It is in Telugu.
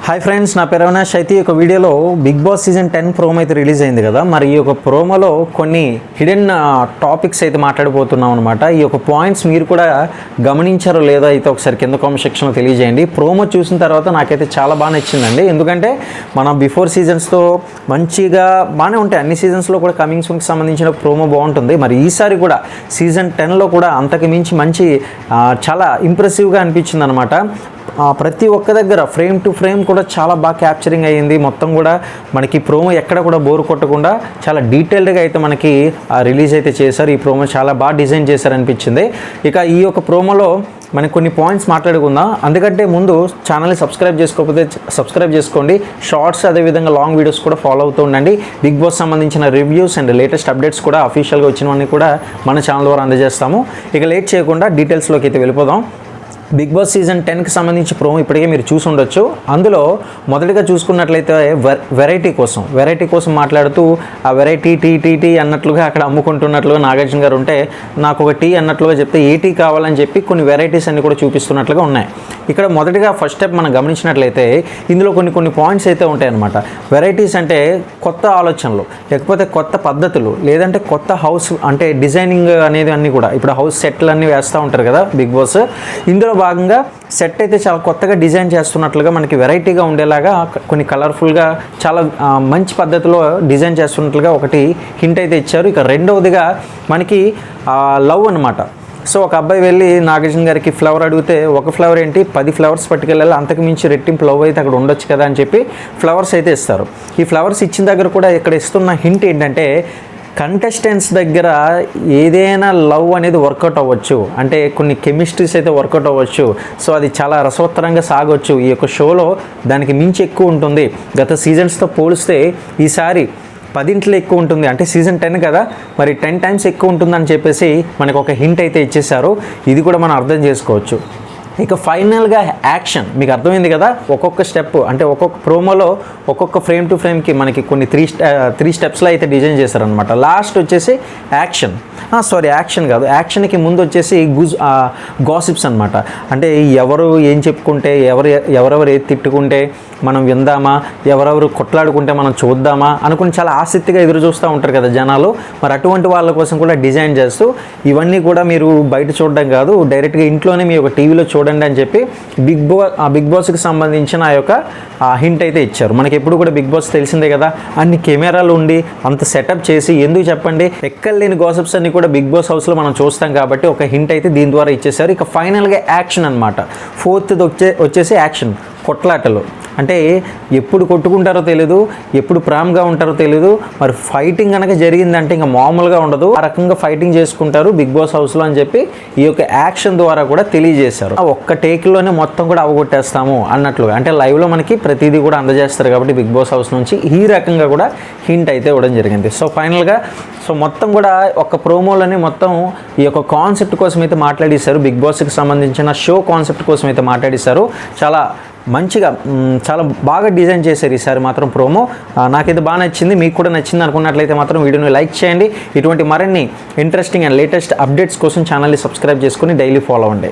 హాయ్ ఫ్రెండ్స్, నా పేరు అవినాష్. అయితే ఈ యొక్క వీడియోలో బిగ్ బాస్ సీజన్ 10 ప్రోమో అయితే రిలీజ్ అయింది కదా. మరి ఈ యొక్క ప్రోమోలో కొన్ని హిడెన్ టాపిక్స్ అయితే మాట్లాడిపోతున్నాం అనమాట. ఈ యొక్క పాయింట్స్ మీరు కూడా గమనించారో లేదో అయితే ఒకసారి కింద కామెంట్ సెక్షన్లో తెలియజేయండి. ప్రోమో చూసిన తర్వాత నాకైతే చాలా బాగా నచ్చిందండి. ఎందుకంటే మనం బిఫోర్ సీజన్స్తో మంచిగా బాగానే ఉంటాయి, అన్ని సీజన్స్లో కూడా కమింగ్ సూన్కి సంబంధించిన ప్రోమో బాగుంటుంది. మరి ఈసారి కూడా సీజన్ 10లో కూడా అంతకు మించి మంచి చాలా ఇంప్రెసివ్గా అనిపించింది అనమాట. ప్రతి ఒక్క దగ్గర ఫ్రేమ్ టు ఫ్రేమ్ కూడా చాలా బాగా క్యాప్చరింగ్ అయ్యింది. మొత్తం కూడా మనకి ప్రోమో ఎక్కడ కూడా బోర్ కొట్టకుండా చాలా డీటెయిల్డ్గా అయితే మనకి రిలీజ్ అయితే చేశారు. ఈ ప్రోమో చాలా బాగా డిజైన్ చేశారనిపించింది. ఇక ఈ యొక్క ప్రోమోలో మనకి కొన్ని పాయింట్స్ మాట్లాడుకుందాం. అందుకంటే ముందు ఛానల్ని సబ్స్క్రైబ్ చేసుకోకపోతే సబ్స్క్రైబ్ చేసుకోండి. షార్ట్స్ అదేవిధంగా లాంగ్ వీడియోస్ కూడా ఫాలో అవుతూ ఉండండి. బిగ్ బాస్ సంబంధించిన రివ్యూస్ అండ్ లేటెస్ట్ అప్డేట్స్ కూడా అఫీషియల్గా వచ్చినవన్నీ కూడా మన ఛానల్ ద్వారా అందజేస్తాము. ఇక లేట్ చేయకుండా డీటెయిల్స్లోకి అయితే వెళ్ళిపోదాం. బిగ్ బాస్ సీజన్ 10కి సంబంధించి ప్రోమో ఇప్పటికే మీరు చూసి ఉండొచ్చు. అందులో మొదటిగా చూసుకున్నట్లయితే వెరైటీ కోసం మాట్లాడుతూ ఆ వెరైటీ టీ అన్నట్లుగా అక్కడ అమ్ముకుంటున్నట్లుగా నాగార్జున గారు ఉంటే, నాకు ఒక టీ అన్నట్లుగా చెప్తే ఏ టీ కావాలని చెప్పి కొన్ని వెరైటీస్ అన్ని కూడా చూపిస్తున్నట్లుగా ఉన్నాయి. ఇక్కడ మొదటిగా ఫస్ట్ స్టెప్ మనం గమనించినట్లయితే ఇందులో కొన్ని పాయింట్స్ అయితే ఉంటాయన్నమాట. వెరైటీస్ అంటే కొత్త ఆలోచనలు, లేకపోతే కొత్త పద్ధతులు, లేదంటే కొత్త హౌస్ అంటే డిజైనింగ్ అనేది అన్నీ కూడా ఇప్పుడు హౌస్ సెట్లు అన్నీ వేస్తూ ఉంటారు కదా బిగ్ బాస్. ఇందులో భాగంగా సెట్ అయితే చాలా కొత్తగా డిజైన్ చేస్తున్నట్లుగా మనకి వెరైటీగా ఉండేలాగా కొన్ని కలర్ఫుల్గా చాలా మంచి పద్ధతిలో డిజైన్ చేస్తున్నట్లుగా ఒకటి హింట్ అయితే ఇచ్చారు. ఇక రెండవదిగా మనకి లవ్ అనమాట. సో ఒక అబ్బాయి వెళ్ళి నాగార్జున గారికి ఫ్లవర్ అడిగితే ఒక ఫ్లవర్ ఏంటి 10 ఫ్లవర్స్ పట్టుకెళ్ళాలి, అంతకు మించి రెట్టింపు లవ్ అయితే అక్కడ ఉండొచ్చు కదా అని చెప్పి ఫ్లవర్స్ అయితే ఇస్తారు. ఈ ఫ్లవర్స్ ఇచ్చిన దగ్గర కూడా ఇక్కడ ఇస్తున్న హింట్ ఏంటంటే కంటెస్టెంట్స్ దగ్గర ఏదైనా లవ్ అనేది వర్కౌట్ అవ్వచ్చు, అంటే కొన్ని కెమిస్ట్రీస్ అయితే వర్కౌట్ అవ్వచ్చు. సో అది చాలా రసవత్తరంగా సాగవచ్చు. ఈ యొక్క షోలో దానికి మించి ఎక్కువ ఉంటుంది. గత సీజన్స్తో పోలిస్తే ఈసారి 10 ఎక్కువ ఉంటుంది. అంటే సీజన్ 10 కదా, మరి 10 టైమ్స్ ఎక్కువ ఉంటుందని చెప్పేసి మనకు ఒక హింట్ అయితే ఇచ్చేశారు. ఇది కూడా మనం అర్థం చేసుకోవచ్చు. ఇక ఫైనల్గా యాక్షన్ మీకు అర్థమైంది కదా. ఒక్కొక్క స్టెప్ అంటే ఒక్కొక్క ప్రోమోలో ఒక్కొక్క ఫ్రేమ్ టు ఫ్రేమ్కి మనకి కొన్ని త్రీ స్టెప్స్లో అయితే డిజైన్ చేశారనమాట. లాస్ట్ వచ్చేసి యాక్షన్ కాదు, యాక్షన్కి ముందు వచ్చేసి గాసిప్స్ అనమాట. అంటే ఎవరు ఏం చెప్పుకుంటే ఎవరెవరు ఏది తిట్టుకుంటే మనం విందామా, ఎవరెవరు కొట్లాడుకుంటే మనం చూద్దామా అనుకుని చాలా ఆసక్తిగా ఎదురు చూస్తూ ఉంటారు కదా జనాలు. మరి అటువంటి వాళ్ళ కోసం కూడా డిజైన్ చేస్తూ ఇవన్నీ కూడా మీరు బయట చూడడం కాదు, డైరెక్ట్గా ఇంట్లోనే మీ యొక్క టీవీలో చూడండి అని చెప్పి బిగ్ బాస్కి సంబంధించిన ఆ యొక్క హింట్ అయితే ఇచ్చారు. మనకి ఎప్పుడు కూడా బిగ్ బాస్ తెలిసిందే కదా, అన్ని కెమెరాలు ఉండి అంత సెటప్ చేసి ఎందుకు చెప్పండి, ఎక్కడలేని గాసిప్స్ అన్ని కూడా బిగ్ బాస్ హౌస్లో మనం చూస్తాం కాబట్టి ఒక హింట్ అయితే దీని ద్వారా ఇచ్చేసారు. ఇక ఫైనల్గా యాక్షన్ అనమాట. ఫోర్త్ది వచ్చేసి యాక్షన్, కొట్లాటలు. అంటే ఎప్పుడు కొట్టుకుంటారో తెలీదు, ఎప్పుడు ప్రేమగా ఉంటారో తెలీదు. మరి ఫైటింగ్ కనుక జరిగిందంటే ఇంకా మామూలుగా ఉండదు. ఆ రకంగా ఫైటింగ్ చేసుకుంటారు బిగ్ బాస్ హౌస్లో అని చెప్పి ఈ యొక్క యాక్షన్ ద్వారా కూడా తెలియజేశారు. ఒక్క టేక్లోనే మొత్తం కూడా అవగొట్టేస్తాము అన్నట్లుగా, అంటే లైవ్లో మనకి ప్రతిదీ కూడా అందజేస్తారు కాబట్టి బిగ్ బాస్ హౌస్ నుంచి ఈ రకంగా కూడా హింట్ అయితే ఇవ్వడం జరిగింది. సో ఫైనల్గా మొత్తం కూడా ఒక ప్రోమోలోనే మొత్తం ఈ యొక్క కాన్సెప్ట్ కోసం అయితే మాట్లాడేశారు. బిగ్ బాస్కి సంబంధించిన షో కాన్సెప్ట్ కోసం అయితే మాట్లాడేశారు. చాలా మంచిగా చాలా బాగా డిజైన్ చేశారు ఈసారి మాత్రం ప్రోమో. నాకైతే బాగా నచ్చింది. మీకు కూడా నచ్చింది అనుకున్నట్లయితే మాత్రం వీడియోని లైక్ చేయండి. ఇటువంటి మరిన్ని ఇంట్రెస్టింగ్ అండ్ లేటెస్ట్ అప్డేట్స్ కోసం ఛానల్ని సబ్స్క్రైబ్ చేసుకొని డైలీ ఫాలో అవ్వండి.